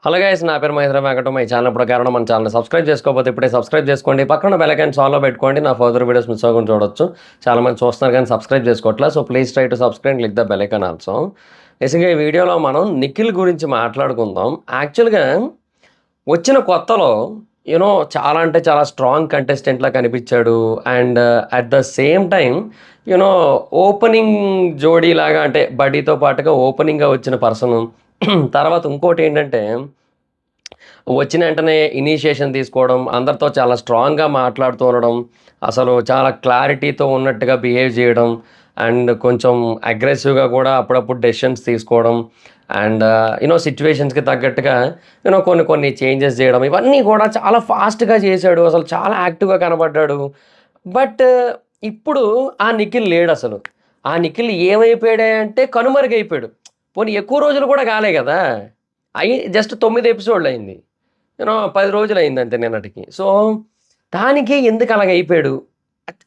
Hello guys, నా పేరు Mahindra Venkata. My channel ఇప్పుడు కారణం మన ఛానల్ సబ్స్క్రైబ్ చేసుకోకపోతే ఇప్పుడే సబ్స్క్రైబ్ చేసుకోండి. పక్కన బెల్ ఐకాన్ ఆన్లో పెట్టుకోండి. నా ఫర్దర్ వీడియోస్ మిస్ అవ్వకుండా చూడొచ్చు. చాలా మంది చూస్తున్నారు కానీ సబ్స్క్రైబ్ చేసుకోవట్లేదు. So please try to subscribe, click the bell icon also. బేసిక్గా ఈ వీడియోలో మనం నిఖిల్ గురించి మాట్లాడుకుందాం. యాక్చువల్గా వచ్చిన కొత్తలో చాలా అంటే చాలా స్ట్రాంగ్ కంటెస్టెంట్లా కనిపించాడు. And at the same time you know opening జోడీ లాగా, అంటే బడీతో పాటుగా ఓపెనింగ్గా వచ్చిన పర్సన్. తర్వాత ఇంకోటి ఏంటంటే, వచ్చిన వెంటనే ఇనిషియేషన్ తీసుకోవడం, అందరితో చాలా స్ట్రాంగ్గా మాట్లాడుతూ ఉండడం, అసలు చాలా క్లారిటీతో ఉన్నట్టుగా బిహేవ్ చేయడం, అండ్ కొంచెం అగ్రెసివ్గా కూడా అప్పుడప్పుడు డెసిషన్స్ తీసుకోవడం, అండ్ సిచ్యువేషన్స్కి తగ్గట్టుగా కొన్ని కొన్ని చేంజెస్ చేయడం, ఇవన్నీ కూడా చాలా ఫాస్ట్గా చేశాడు. అసలు చాలా యాక్టివ్గా కనబడ్డాడు. బట్ ఇప్పుడు ఆ నిఖిల్ లేడు అసలు. ఆ నిఖిల్ ఏమైపోయాడే అంటే కనుమరుగైపోయాడు. పోనీ ఎక్కువ రోజులు కూడా కాలే కదా, జస్ట్ 9 ఎపిసోడ్లు అయింది. 10 రోజులు అయింది అంతే నిన్నటికి. సో దానికే ఎందుకు అలాగ అయిపోయాడు?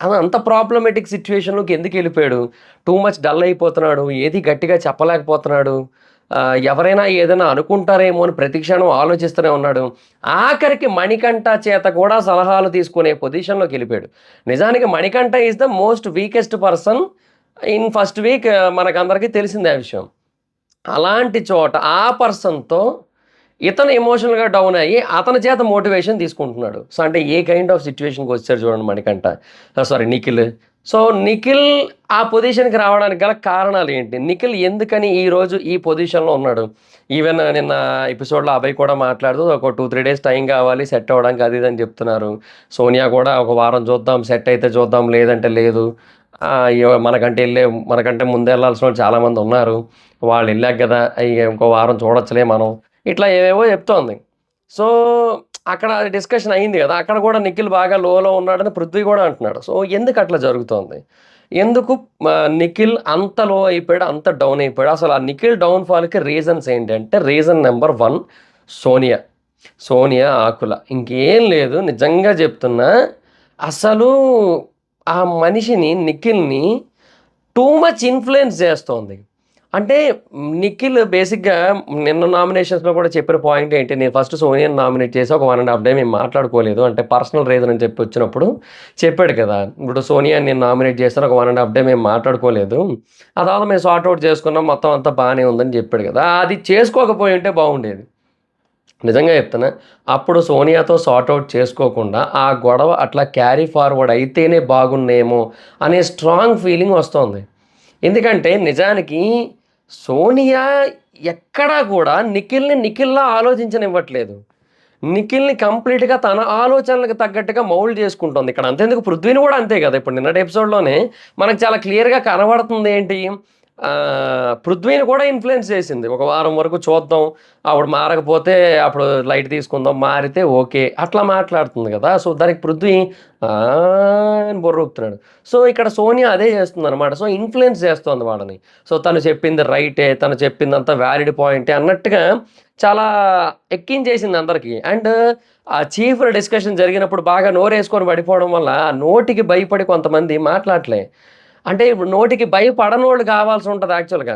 అది అంత ప్రాబ్లమేటిక్ సిచ్యువేషన్లోకి ఎందుకు వెళ్ళిపోయాడు? టూ మచ్ డల్ అయిపోతున్నాడు, ఏది గట్టిగా చెప్పలేకపోతున్నాడు. ఎవరైనా ఏదైనా అనుకుంటారేమో అని ప్రతి క్షణం ఆలోచిస్తూనే ఉన్నాడు. ఆఖరికి మణికంఠ చేత కూడా సలహాలు తీసుకునే పొజిషన్లోకి వెళ్ళిపోయాడు. నిజానికి Manikanta is the most weakest person in first week. మనకందరికీ తెలిసిందే ఆ విషయం. అలాంటి చోట ఆ పర్సన్‌తో ఇతను ఎమోషనల్‌గా డౌన్ అయ్యి అతని చేత మోటివేషన్ తీసుకుంటున్నాడు. సో, అంటే ఏ కైండ్ ఆఫ్ సిట్యుయేషన్‌కి వచ్చారు చూడండి మణికంఠ. నిఖిల్. సో, నిఖిల్ ఆ పొజిషన్‌కి రావడానికి గల కారణాలు ఏంటి? నిఖిల్ ఎందుకని ఈరోజు ఈ పొజిషన్‌లో ఉన్నాడు? ఈవెన్ నిన్న ఎపిసోడ్‌లో అభయ్ కూడా మాట్లాడుతూ ఒక 2, 3 డేస్ టైం కావాలి సెట్ అవ్వడానికి, అది ఇది అని చెప్తున్నారు. సోనియా కూడా ఒక వారం చూద్దాం, సెట్ అయితే చూద్దాం, లేదంటే లేదు. మనకంటే ముందే వెళ్ళాల్సిన వాళ్ళు చాలామంది ఉన్నారు. వాళ్ళు వెళ్ళాక కదా, ఇంకో వారం చూడొచ్చులే మనం. ఇట్లా ఏవేవో చెప్తోంది. సో, అక్కడ డిస్కషన్ అయింది కదా, అక్కడ కూడా నిఖిల్ బాగా లోలో ఉన్నాడని పృథ్వీ కూడా అంటున్నాడు. సో, ఎందుకు అట్లా జరుగుతోంది? ఎందుకు నిఖిల్ అంత లో అయిపోయాడు, అంత డౌన్ అయిపోయాడు? అసలు ఆ నిఖిల్ డౌన్‌ఫాల్‌కి రీజన్స్ ఏంటంటే, రీజన్ నెంబర్ 1 సోనియా. సోనియా ఆకుల. ఇంకేం లేదు, నిజంగా చెప్తున్నా. అసలు ఆ మనిషిని, నిఖిల్‌ని టూ మచ్ ఇన్‌ఫ్లుయెన్స్ చేస్తోంది. అంటే నిఖిల్ బేసిక్‌గా నిన్న నామినేషన్స్‌లో కూడా చెప్పిన పాయింట్ ఏంటి, నేను ఫస్ట్ సోనియాని నామినేట్ చేసి ఒక 1 ½ డే మేము మాట్లాడుకోలేదు. అంటే పర్సనల్ రీజన్ అని చెప్పి వచ్చినప్పుడు చెప్పాడు కదా. ఇప్పుడు సోనియాని నేను నామినేట్ చేశాను, ఒక 1 ½ డే మేము మాట్లాడుకోలేదు. ఆ తర్వాత మేము సార్ట్ ఔట్ చేసుకున్నాం, మొత్తం అంతా బాగానే ఉందని చెప్పాడు కదా. అది చేసుకోకపోయి ఉంటే బాగుండేది. నిజంగా చెప్తున్నా. అప్పుడు సోనియాతో సార్ట్ ఔట్ చేసుకోకుండా ఆ గొడవ అట్లా క్యారీ ఫార్వర్డ్ అయితేనే బాగున్నేమో అనే స్ట్రాంగ్ ఫీలింగ్ వస్తోంది. ఎందుకంటే నిజానికి సోనియా ఎక్కడా కూడా నిఖిల్‌లా ఆలోచించనివ్వట్లేదు. నిఖిల్‌ని కంప్లీట్‌గా తన ఆలోచనలకు తగ్గట్టుగా మౌల్డ్ చేసుకుంటోంది. ఇక్కడ అంతెందుకు, పృథ్వీని కూడా అంతే కదా. ఇప్పుడు నిన్నటి ఎపిసోడ్‌లోనే మనకు చాలా క్లియర్‌గా కనబడుతుంది ఏంటి, పృథ్వీని కూడా ఇన్‌ఫ్లుయెన్స్ చేసింది. ఒక వారం వరకు చూద్దాం, ఆవిడ మారకపోతే అప్పుడు లైట్ తీసుకుందాం, మారితే ఓకే, అట్లా మాట్లాడుతుంది కదా. సో, దానికి పృథ్వీ అని బుర్ర ఊపుతున్నాడు. సో, ఇక్కడ సోనియా అదే చేస్తుందనమాట. సో, ఇన్‌ఫ్లుయెన్స్ చేస్తోంది వాళ్ళని. సో, తను చెప్పింది రైటే, తను చెప్పిందంతా వ్యాలిడ్ పాయింటే అన్నట్టుగా చాలా ఎక్కించేసింది అందరికీ. అండ్ ఆ చీఫ్‌ల డిస్కషన్ జరిగినప్పుడు బాగా నోరేసుకొని పడిపోవడం వల్ల ఆ నోటికి భయపడి కొంతమంది మాట్లాడట్లే. అంటే ఇప్పుడు నోటికి భయపడనోళ్ళు కావాల్సి ఉంటది యాక్చువల్‌గా.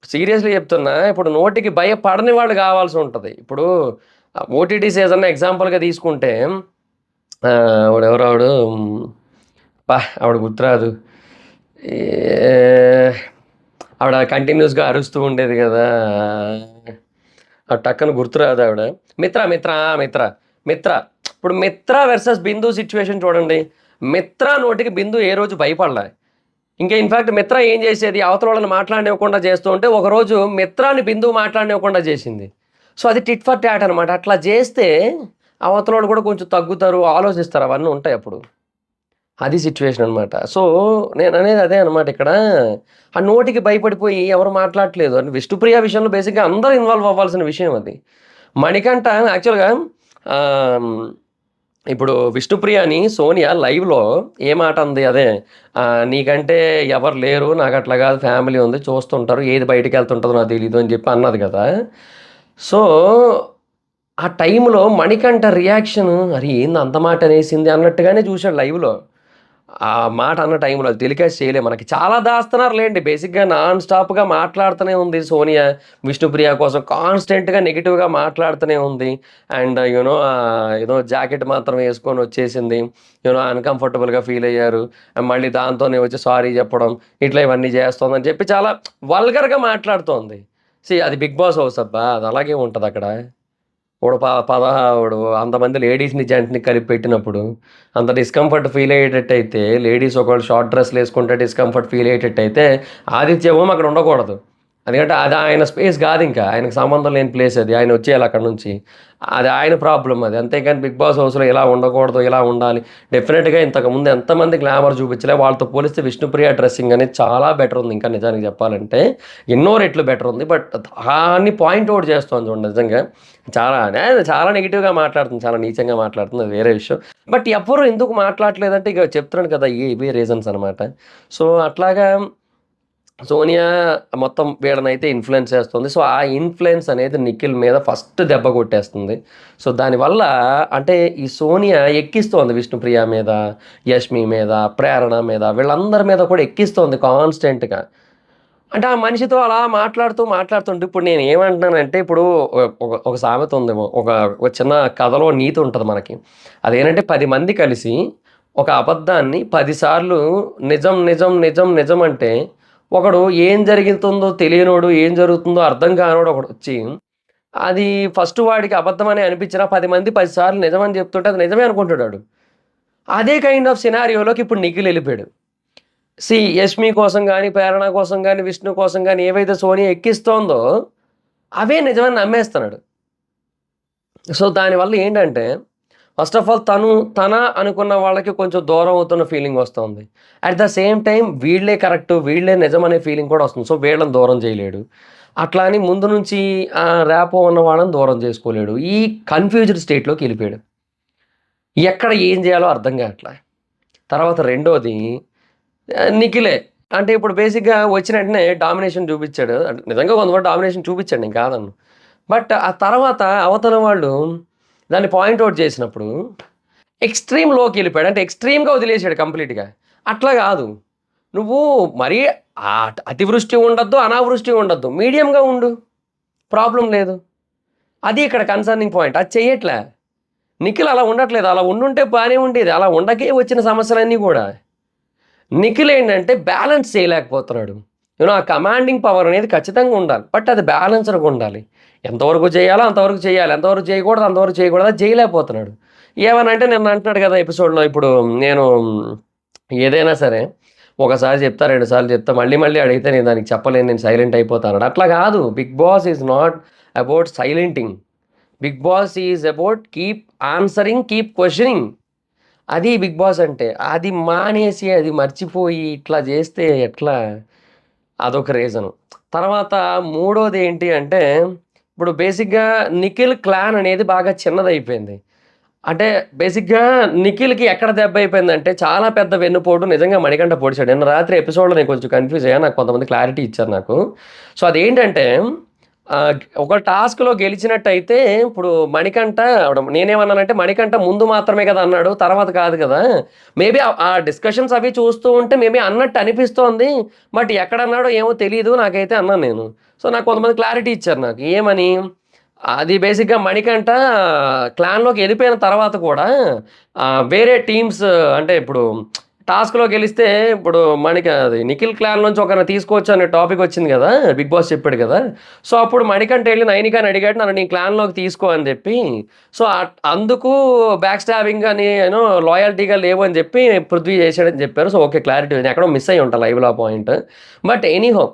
సీరియస్‌లీ చెప్తున్నా. ఇప్పుడు నోటికి భయపడని వాళ్ళు కావాల్సి ఉంటది. ఇప్పుడు ఓటీటీ సీజన్ ఎగ్జాంపుల్‌గా తీసుకుంటే ఆవిడెవరావిడు, ఆవిడ గుర్తురాదు. ఏ ఆవిడ కంటిన్యూస్‌గా అరుస్తూ ఉండేది గదా. టక్కన గుర్తురాదు ఆవిడ. మిత్ర, మిత్ర, మిత్ర, మిత్ర. ఇప్పుడు మిత్ర వర్సెస్ బిందు సిట్యుయేషన్ చూడండి. మిత్ర నోటికి బిందు ఏ రోజు భయపడలే. ఇంకా ఇన్‌ఫాక్ట్ మిత్ర ఏం చేసేది, అవతల వాళ్ళని మాట్లాడనివ్వకుండా చేస్తూ ఉంటే, ఒకరోజు మిత్రాన్ని బిందువు మాట్లాడనివ్వకుండా చేసింది. సో, అది టిట్ ఫర్ టాట్ అనమాట. అట్లా చేస్తే అవతలోళ్ళు కూడా కొంచెం తగ్గుతారు, ఆలోచిస్తారు, అవన్నీ ఉంటాయి అప్పుడు. అది సిట్యుయేషన్ అనమాట. సో, నేననేది అదే అనమాట ఇక్కడ. ఆ నోటికి భయపడిపోయి ఎవరు మాట్లాడట్లేదు. అంటే విష్ణుప్రియ విషయంలో బేసిక్‌గా అందరూ ఇన్వాల్వ్ అవ్వాల్సిన విషయం అది. మణికంఠ యాక్చువల్‌గా ఆహ్, ఇప్పుడు విష్ణుప్రియని సోనియా లైవ్‌లో ఏ మాట అంది, అదే "నీకంటే ఎవరు లేరు, నాకట్లా కాదు, ఫ్యామిలీ ఉంది, చూస్తుంటారు, ఏది బయటికెళ్తుంటదో నాకు తెలీదు" అని చెప్పి అన్నది కదా. సో, ఆ టైంలో మణికంఠ రియాక్షన్, అరే ఏంది అంత మాట అనేసింది అన్నట్టుగానే చూసాడు లైవ్‌లో. ఆ మాట అన్న టైంలో అది టెలికాస్ట్ చేయలే మనకి. చాలా దాస్తున్నారు లెండి. బేసిక్‌గా నాన్ స్టాప్‌గా మాట్లాడుతూనే ఉంది సోనియా. విష్ణుప్రియ కోసం కాన్స్టెంట్‌గా నెగెటివ్‌గా మాట్లాడుతూనే ఉంది. అండ్ ఏదో జాకెట్ మాత్రం యేసుకొని వచ్చేసింది. అన్‌కంఫర్టబుల్‌గా ఫీల్ అయ్యారు. మళ్ళీ దాంతోనే వచ్చి సారీ చెప్పడం, ఇట్లా ఇవన్నీ చేస్తోందని చెప్పి చాలా వల్గర్‌గా మాట్లాడుతోంది. అది 'బిగ్ బాస్' హౌస్ అబ్బా! అది అలాగే ఉంటదక్కడ. ఇప్పుడు ఇప్పుడు అంతమంది లేడీస్‌ని, జెంట్స్‌ని కలిపి పెట్టినప్పుడు, అంత డిస్కంఫర్ట్ ఫీల్ అయ్యేటట్టయితే, లేడీస్ ఒకవేళ షార్ట్ డ్రెస్సులేసుకుంటే డిస్కంఫర్ట్ ఫీల్ అయ్యేటట్టయితే, ఆదిత్య ఓం అక్కడ ఉండకూడదు. ఎందుకంటే అది ఆయన స్పేస్ కాదింకా. ఆయనకు సంబంధం లేని ప్లేస్ అది. ఆయన వచ్చేయాలి అక్కడి నుంచి. అది ఆయన ప్రాబ్లమ్ అది. అంతేగాని 'బిగ్ బాస్' హౌస్‌లో ఇలా ఉండకూడదు, ఇలా ఉండాలి. డెఫినిట్‌గా ఇంతకుముందు ఎంతమంది గ్లామర్ చూపించలే. వాళ్ళతో పోలిస్తే విష్ణుప్రియ డ్రెస్సింగ్ అనేది చాలా బెటర్ ఉంది ఇంకా నిజానికి చెప్పాలంటే. ఎన్నో రెట్లు బెటర్ ఉంది. బట్ దాన్ని పాయింట్ ఔట్ చేస్తోంది చూడండి నిజంగా. చాలా నెగెటివ్‌గా మాట్లాడుతుంది. చాలా నీచంగా మాట్లాడుతుంది. అది వేరే విషయం. బట్ ఎవ్వరు ఎందుకు మాట్లాడట్లేదంటే ఇక చెప్తున్నాను కదా! ఇవే రీజన్స్ అనమాట. సో, అట్లాగా సోనియా మొత్తం వీళ్ళనైతే ఇన్‌ఫ్లుయెన్స్ చేస్తుంది. సో, ఆ ఇన్‌ఫ్లుయెన్స్ అనేది నిఖిల్ మీద ఫస్ట్ దెబ్బ కొట్టేస్తుంది. సో, దానివల్ల అంటే ఈ సోనియా ఎక్కిస్తోంది విష్ణుప్రియ మీద, యష్మి మీద, ప్రేరణ మీద వీళ్ళందరి మీద కూడా ఎక్కిస్తోంది కాన్స్టెంట్‌గా. అంటే ఆ మనిషితో అలా మాట్లాడుతుంటే ఇప్పుడు నేనేమంటున్నానంటే ఇప్పుడు ఒక సామెత ఉంది. ఒక చిన్న కథలో నీతి ఉంటది మనకి. అదేంటంటే 10 మంది కలిసి ఒక అబద్ధాన్ని 10 సార్లు నిజం, నిజం, నిజం, నిజం అంటే ఒకడు ఏం జరుగుతుందో తెలియనోడు, ఏం జరుగుతుందో అర్థం కానోడు ఒకడొచ్చి అది ఫస్ట్ వాడికి అబద్ధమనే అనిపించినా 10 మంది 10 సార్లు నిజమని చెప్తుంటే అది నిజమే అనుకుంటాడాడు. అదే కైండ్ ఆఫ్ సినారియోలోకి ఇప్పుడు నిఖిల్ ఎళ్ళిపోయాడు. యష్మి కోసం గాని, ప్రేరణ కోసం గాని, విష్ణు కోసం గాని ఏవైతే సోనియా ఎక్కిస్తోందో, అవే నిజమని నమ్మేస్తున్నాడు. సో, దానివల్ల ఏంటంటే, ఫస్ట్ ఆఫ్ ఆల్ తన అనుకున్న వాళ్ళకి కొంచెం దూరం అవుతున్న ఫీలింగొస్తోంది. అట్ ద సేమ్ టైమ్ వీళ్ళే కరెక్టు, వీళ్ళే నిజమనే ఫీలింగ్ కూడా వస్తుంది. సో, వీళ్ళని దూరం చేయలేడు. అట్లా అని ముందు నుంచి ర్యాపో ఉన్న వాళ్ళని దూరం చేసుకోలేడు. ఈ కన్‌ఫ్యూజ్డ్ స్టేట్‌లోకెళ్ళిపోయాడు. ఎక్కడ ఏం చేయాలో అర్థం కావట్ల. తర్వాత రెండోది నిఖిలే. అంటే ఇప్పుడు బేసిక్‌గా వచ్చిన వెంటనే డామినేషన్ చూపిచ్చాడు. అంటే నిజంగా కొంతవరకు డామినేషన్ చూపిచ్చాడు నేను కాదనను. బట్ ఆ తర్వాత అవతల వాళ్ళు దాన్ని పాయింట్ ఔట్ చేసినప్పుడు ఎక్స్‌ట్రీమ్ లోకెళ్ళిపోయాడు. అంటే ఎక్స్‌ట్రీమ్‌గా వదిలేసాడు కంప్లీట్‌గా. అట్లా గాదు. నువ్వు మరీ అతివృష్టి ఉండొద్దు, అనావృష్టి ఉండొద్దు. మీడియంగా ఉండు. ప్రాబ్లమ్ లేదు. అది ఇక్కడ కన్సర్నింగ్ పాయింట్. అది చెయ్యట్లే. నిఖిల్ అలా ఉండట్లేదు. అలా ఉండుంటే బానే ఉండేది. అలా ఉండకే వచ్చిన సమస్యలన్నీ గూడా. నిఖిల్ ఏంటంటే బ్యాలెన్స్ చేయలేకపోతున్నాడు. ఆ కమాండింగ్ పవర్ అనేది ఖచ్చితంగా ఉండాలి. బట్ అది బ్యాలెన్స్‌డ్‌గా ఉండాలి. ఎంతవరకు చేయాలో అంతవరకు చేయాలి. ఎంతవరకు చేయకూడదో అంతవరకు చేయకూడదు. అది చేయలేకపోతున్నాడు. ఏమనంటే నిన్న అంటున్నాడు కదా! ఎపిసోడ్‌లో ఇప్పుడు నేను ఏదైనా సరే ఒకసారి చెప్తా, 2 సార్లు చెప్తా. మళ్ళీ మళ్ళీ అడిగితే నేను దానికి చెప్పలేను. నేను సైలెంట్ అయిపోతా అన్నాడు. అట్లా కాదు. Bigg Boss is not about silencing. Bigg Boss is about keep answering, keep questioning. అది 'బిగ్ బాస్' అంటే. అది మానేసి, అది మర్చిపోయి ఇట్లా జేస్తే ఎట్లా? అదొక రీజను. తర్వాత మూడోదేంటి అంటే, ఇప్పుడు బేసిక్‌గా నిఖిల్ క్లాన్ అనేది బాగా చిన్నదయిపోయింది. అంటే బేసిక్‌గా నిఖిల్‌కి ఎక్కడ దెబ్బయిపోయిందంటే, చాలా పెద్ద వెన్నుపోటు నిజంగా మణికంఠ పొడిచాడు. నిన్న రాత్రి ఎపిసోడ్‌లో నేను కొంచెం కన్‌ఫ్యూజ్ అయ్యా. నాకు కొంతమంది క్లారిటీ ఇచ్చారు నాకు. సో, అదేంటంటే ఒక టాస్క్‌లో గెలిచినట్టయితే ఇప్పుడు మణికంఠ నేనేమన్నానంటే, మణికంఠ ముందు మాత్రమే కదా అన్నాడు. తర్వాత కాదు కదా! మేబీ ఆ డిస్కషన్స్ అవి చూస్తూ ఉంటే మేబీ అన్నట్టు అనిపిస్తోంది. బట్ ఎక్కడన్నాడో ఏమో తెలీదు నాకైతే అన్నాను నేను. సో, నాకు కొంతమంది క్లారిటీ ఇచ్చారు నాకు. ఏమని? అది బేసిక్‌గా మణికంఠ క్లాన్‌లోకి ఎళ్ళిపోయిన తర్వాత కూడా వేరే టీమ్స్ అంటే ఇప్పుడు టాస్క్‌లో గెలిస్తే ఇప్పుడు అది నిఖిల్ క్లాన్ నుంచి ఒకరిని తీసుకోవచ్చు అనే టాపిక్ వచ్చింది గదా! 'బిగ్ బాస్' చెప్పాడు గదా! సో, అప్పుడు మణికంఠ ఎళ్లి నైనికాని అడిగాడు. నన్ను నీ క్లాన్‌లోకి తీసుకో అని జెప్పి. సో, అందుకు బ్యాక్ స్టాబింగ్ అని లాయల్టీగా లేవు అని జెప్పి పృథ్వీ చేశాడని జెప్పారు. So, okay. క్లారిటీ నేను ఎక్కడో మిస్ అయ్యి ఉంటా లైవ్‌లో ఆ పాయింట్. బట్ ఎనీహౌ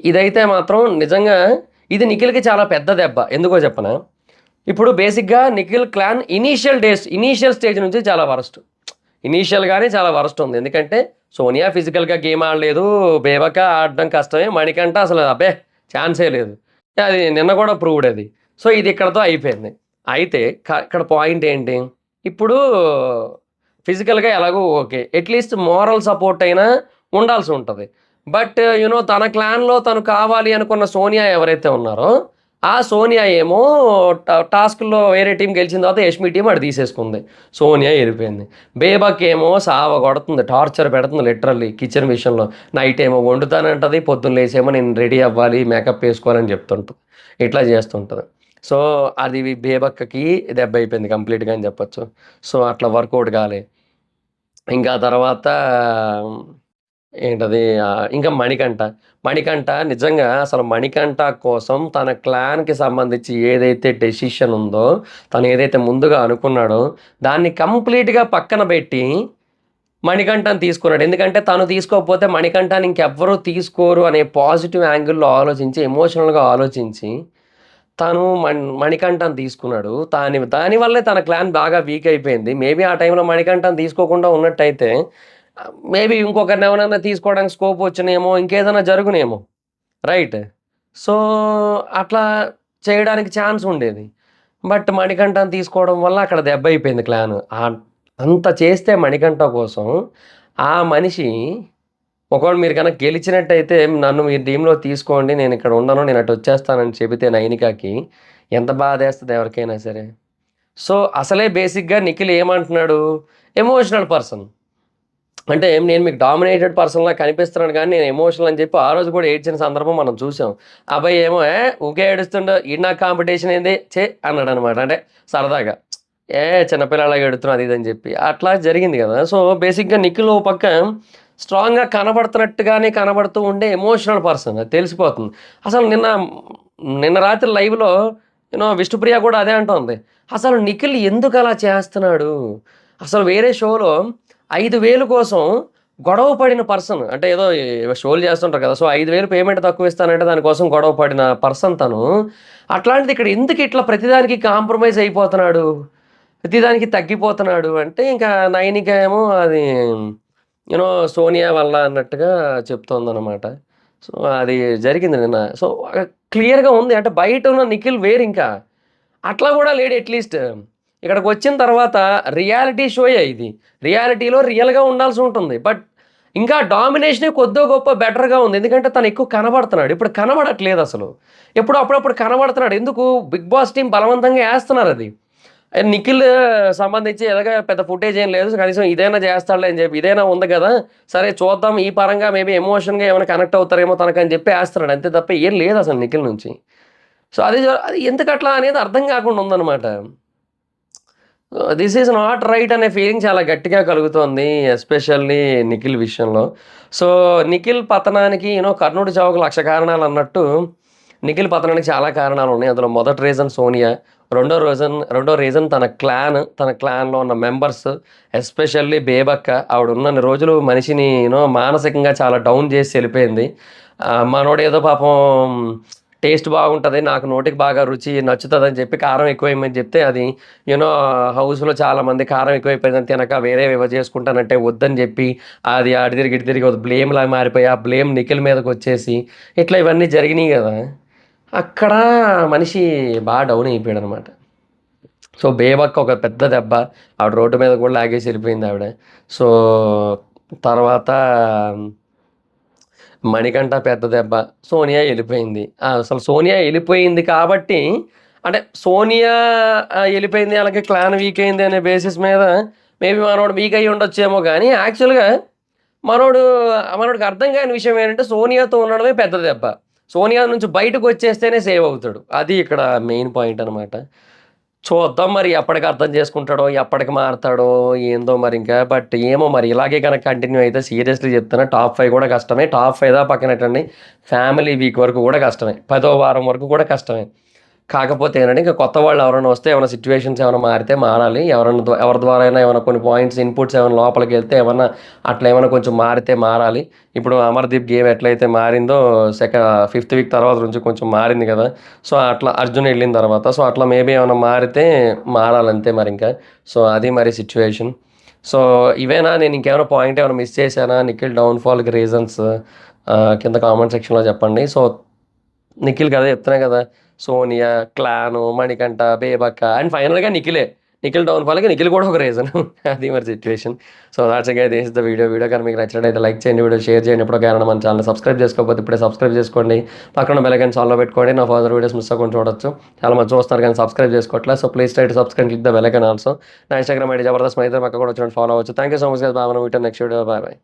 ఇదైతే మాత్రం నిజంగా ఇది నిఖిల్‌కి చాలా పెద్ద దెబ్బ. ఎందుకో చెప్పనా? ఇప్పుడు బేసిక్‌గా నిఖిల్ క్లాన్ ఇనీషియల్ స్టేజ్ నుంచి చాలా వరస్ట్. ఇనీషియల్‌గానే చాలా వరస్ట్ ఉంది. ఎందుకంటే సోనియా ఫిజికల్‌గా గేమ్ ఆడలేదు. బేబక ఆడడం కష్టమే. మణికంఠ అసలు అబ్బే! ఛాన్సే లేదు. అది నిన్న కూడా ప్రూవ్డ్ అది. సో, ఇది ఇక్కడితో అయిపోయింది. అయితే ఇక్కడ పాయింట్ ఏంటి? ఇప్పుడు ఫిజికల్‌గా ఎలాగో ఓకే. అట్‌లీస్ట్ మోరల్ సపోర్ట్ అయినా ఉండాల్సి ఉంటది. బట్ తన క్లాన్‌లో తను కావాలి అనుకున్న సోనియా ఎవరైతే ఉన్నారో, ఆ సోనియా ఏమో టాస్క్‌లో వేరే టీమ్ గెలిచిన తర్వాత యష్మి టీమ్ అటు తీసేసుకుంది. సోనియా ఎళ్ళిపోయింది. బేబక్ ఏమో సావగొడుతుంది. టార్చర్ పెడుతుంది లిటరల్లీ కిచెన్ విషయంలో. నైట్ ఏమో వండుతానంటది. పొద్దున్న లేసేమో నేను రెడీ అవ్వాలి, మేకప్ ఏసుకోవాలని చెప్తుంటది. ఇట్లా చేస్తుంటది. సో, అది బేబక్కకి దెబ్బయిపోయింది కంప్లీట్‌గా అని చెప్పొచ్చు. సో, అట్లా వర్కౌట్ కాలే. ఇంకా తర్వాత ఏంటది ఇంకా మణికంఠ. మణికంఠ నిజంగా అసలు మణికంఠ కోసం తన క్లాన్‌కి సంబంధించి ఏదైతే డెసిషన్ ఉందో, తను ఏదైతే ముందుగా అనుకున్నాడో, దాన్ని కంప్లీట్‌గా పక్కన బెట్టి మణికంఠని తీసుకున్నాడు. ఎందుకంటే తను తీసుకోకపోతే మణికంఠని ఇంకెవ్వరు తీసుకోరు అనే పాజిటివ్ యాంగిల్‌లో ఆలోచించి, ఎమోషనల్‌గా ఆలోచించి, తను మణికంఠని తీసుకున్నాడు. దాని వల్లే తన క్లాన్ బాగా వీక్ అయిపోయింది. మేబీ ఆ టైంలో మణికంఠని తీసుకోకుండా ఉన్నట్టయితే మేబీ ఇంకొకరిని ఎవరైనా తీసుకోవడానికి స్కోప్ వచ్చినేమో, ఇంకేదైనా జరుగునేమో. రైట్. సో, అట్లా చేయడానికి ఛాన్స్ ఉండేది. బట్ మణికంఠని తీసుకోవడం వల్ల అక్కడ దెబ్బయిపోయింది క్లాన్. అంత చేస్తే మణికంఠ కోసం ఆ మనిషి ఒకవేళ మీరు గనక గెలిచినట్టయితే నన్ను మీ టీమ్‌లో తీసుకోండి. నేనిక్కడ ఉండను. నేను అటొచ్చేస్తానని చెబితే నైనికాకి ఎంత బాధేస్తది ఎవరికైనా సరే. సో, అసలే బేసిక్‌గా నిఖిల్ ఏమంటున్నాడు? Emotional person. అంటే నేను మీకు డామినేటెడ్ పర్సన్‌లా కనిపిస్తున్నాను గానీ, నేను ఎమోషనల్ అని చెప్పి ఆ రోజు కూడా ఏడ్చిన సందర్భం మనం చూసాం. ఆ అబ్బాయి ఏమో ఊకే ఏడుస్తుండు. ఈడు నాకు కాంపిటీషన్ ఏంది ఛీ! అన్నాడనమాట. అంటే సరదాగా. చిన్న పిల్లాడిలాగా ఏడుతున్నావు అది ఇది అని చెప్పి. అట్లా జరిగింది గదా! సో, బేసిక్‌గా నిఖిల్ ఓ పక్క స్ట్రాంగ్‌గా కనబడుతున్నట్టుగానే కనబడుతూ ఉండే ఎమోషనల్ పర్సన్. అది తెలిసిపోతుంది. అసలు నిన్న రాత్రి లైవ్‌లో విష్ణుప్రియ కూడా అదే అంటోంది. అసలు నిఖిల్ ఎందుకలా చేస్తున్నాడు? అసలు వేరే షోలో 5,000 కోసం గొడవ పడిన పర్సన్. అంటే ఏదో షోలు చేస్తుంటారు కదా! సో, 5,000 పేమెంట్ తక్కువ ఇస్తానంటే దానికోసం గొడవ పడిన పర్సన్ తను. అట్లాంటిది ఇక్కడ ఎందుకు ఇట్లా ప్రతిదానికి కాంప్రమైజ్ అయిపోతున్నాడు? ప్రతిదానికి తగ్గిపోతున్నాడు అంటే ఇంకా నైనిక ఏమో అది సోనియా వల్ల అన్నట్టుగా చెప్తోందనమాట. సో, అది జరిగింది నిన్న. సో, క్లియర్‌గా ఉంది. అంటే బయట ఉన్న నిఖిల్ వేరింకా. అట్లా గూడా లేడు అట్‌లీస్ట్. ఇక్కడికొచ్చిన తర్వాత రియాలిటీ షోయే ఇది. రియాలిటీలో రియల్‌గా ఉండాల్సుంటుంది. బట్ ఇంకా డామినేషనే కొద్దో గొప్పో బెటర్‌గా ఉంది. ఎందుకంటే తను ఎక్కువ కనబడుతున్నాడు. ఇప్పుడు కనబడట్లేదసలు. ఎప్పుడో అప్పుడప్పుడు కనబడుతున్నాడు. ఎందుకు 'బిగ్ బాస్' టీమ్ బలవంతంగా ఏస్తన్నారది. నిఖిల్ సంబంధించి ఎలాగా పెద్ద ఫుటేజ్ ఏం లేదు. కనీసం ఇదైనా చేస్తాడులే అని చెప్పి. ఇదైనా ఉంది గదా! సరే చూద్దాం ఈ పరంగా మేబీ ఎమోషన్‌గా ఏమైనా కనెక్ట్ అవుతారేమో తనకని చెప్పి ఏస్తున్నాడు. అంతే తప్ప ఏం లేదసలు నిఖిల్ నుంచి. సో, అది ఎందుకట్లా అనేది అర్థం కాకుండా ఉందనమాట. దిస్ ఈజ్ నాట్ రైట్ అనే ఫీలింగ్ చాలా గట్టిగా కలుగుతోంది. ఎస్పెషల్లీ నిఖిల్ విషయంలో. సో, నిఖిల్ పతనానికి కర్ణుడి చావుకు 1,00,000 కారణాలన్నట్టు నిఖిల్ పతనానికి చాలా కారణాలున్నాయి. అందులో మొదటి రీజన్ సోనియా. రెండో రీజన్ తన క్లాన్‌లో ఉన్న మెంబర్స్. ఎస్పెషల్లీ బేబక్క. ఆవిడున్నన్ని రోజులు మనిషిని మానసికంగా చాలా డౌన్ చేసి ఎళ్ళిపోయింది. మనోడేదో పాపం టేస్ట్ బాగుంటది. నాకు నోటికి బాగా రుచి నచ్చుతదని చెప్పి కారం ఎక్కువేయమని చెప్తే అది యూనో హౌస్‌లో చాలామంది కారం ఎక్కువైపోయిందని తినక వేరేవేవో చేసుకుంటానంటే వద్దని చెప్పి అది అటు తిరిగి ఇటు తిరిగి బ్లేమ్‌లాగా మారిపోయి ఆ బ్లేమ్ నిఖిల్ మీదకొచ్చేసి ఇట్లా ఇవన్నీ జరిగినియి గదా! అక్కడ మనిషి బాగా డౌన్ అయిపోయాడనమాట. సో, బేబక్క ఒక పెద్ద దెబ్బ. ఆవిడ రోడ్డు మీద కూడా లాగేసి ఎళ్ళిపోయింది ఆవిడ. సో, తర్వాత మణికంఠ పెద్ద దెబ్బ. సోనియా ఎళ్ళిపోయింది. అసలు సోనియా ఎళ్ళిపోయింది కాబట్టి అంటే సోనియా ఎళ్ళిపోయింది అలాగే క్లాన్ వీక్ అయింది అనే బేసిస్ మీద మేబీ మనోడు వీక్ అయ్యి ఉండొచ్చేమో గానీ యాక్చువల్‌గా మనోడు మనోడికి అర్థం కాని విషయం ఏంటంటే సోనియాతో ఉండడమే పెద్ద దెబ్బ. సోనియా నుంచి బయటకొచ్చేస్తేనే సేవ్ అవుతాడు. అది ఇక్కడ మెయిన్ పాయింట్ అనమాట. చూద్దాం మరి ఎప్పటికి అర్థం చేసుకుంటాడో, ఎప్పటికి మారతాడో ఏందో మరింకా. బట్ ఏమో మరి ఇలాగే గనక కంటిన్యూ అయితే సీరియస్‌లీ చెప్తున్నా టాప్ 5 కూడా కష్టమే. టాప్ 5 పక్కనెట్టండి. ఫ్యామిలీ వీక్ వరకు కూడా కష్టమే. 10వ వారం వరకు కూడా కష్టమే. కాకపోతే ఏంటంటే ఇంక కొత్త వాళ్ళు ఎవరైనా వస్తే ఏమైనా సిట్యుయేషన్స్ ఏమైనా మారితే మారాలి. ఎవరి ద్వారా అయినా ఏమైనా కొన్ని పాయింట్స్ ఇన్‌పుట్స్ ఏమైనా లోపలికెళ్తే ఏమన్నా అట్లా ఏమైనా కొంచెం మారితే మారాలి. ఇప్పుడు అమర్‌దీప్ గేమ్ ఎట్లయితే మారిందో ఫిఫ్త్ వీక్ తర్వాత నుంచి కొంచెం మారింది కదా! సో, అట్లా అర్జున్ ఎళ్ళిన తర్వాత. సో, అట్లా మేబీ ఏమైనా మారితే మారాలంతే మరింక. సో, అది మరి సిట్యుయేషన్. సో, ఇవేనా నేను ఇంకేమైనా పాయింట్ ఏమైనా మిస్ చేశానా? నిఖిల్ డౌన్‌ఫాల్‌కి రీజన్స్ కింద కామెంట్ సెక్షన్‌లో చెప్పండి. సో, నిఖిల్‌కి అదే చెప్తున్నా కదా! సోనియా, క్లాను, మణికంఠ, బేబక్క అండ్ ఫైనల్‌గా నిఖిలే. నిఖిల్ డౌన్‌ఫాల్‌కి నిఖిల్ కూడా ఒక రీజన్. అది మరి situation. So that's it guys. This is the video. Video కనుక మీకు నచ్చినట్టయితే లైక్ చేయండి. వీడియో షేర్ చేయండి. ఎప్పటికైనా మన ఛానెల్‌ని సబ్స్క్రైబ్ చేసుకోకపోతే ఇప్పుడే సబ్స్క్రైబ్ చేసుకోండి. పక్కన బెల్ ఐకాన్ ఆన్‌లో పెట్టుకోండి. నా ఫర్దర్ వీడియోస్ మిస్ అవ్వకుండా చూడొచ్చు. చాలా మంది చూస్తున్నారు కానీ సబ్స్క్రైబ్ చేసుకోవట్లేదు. So please try to subscribe, click the bell icon also. నా ఇన్‌స్టాగ్రామ్ ఐడీ జబర్దస్త్ మైత్రి, పక్కన కూడా వచ్చి ఫాలో అవ్వచ్చు. Thank you so much guys. Bye. మనం meet next video. Bye bye.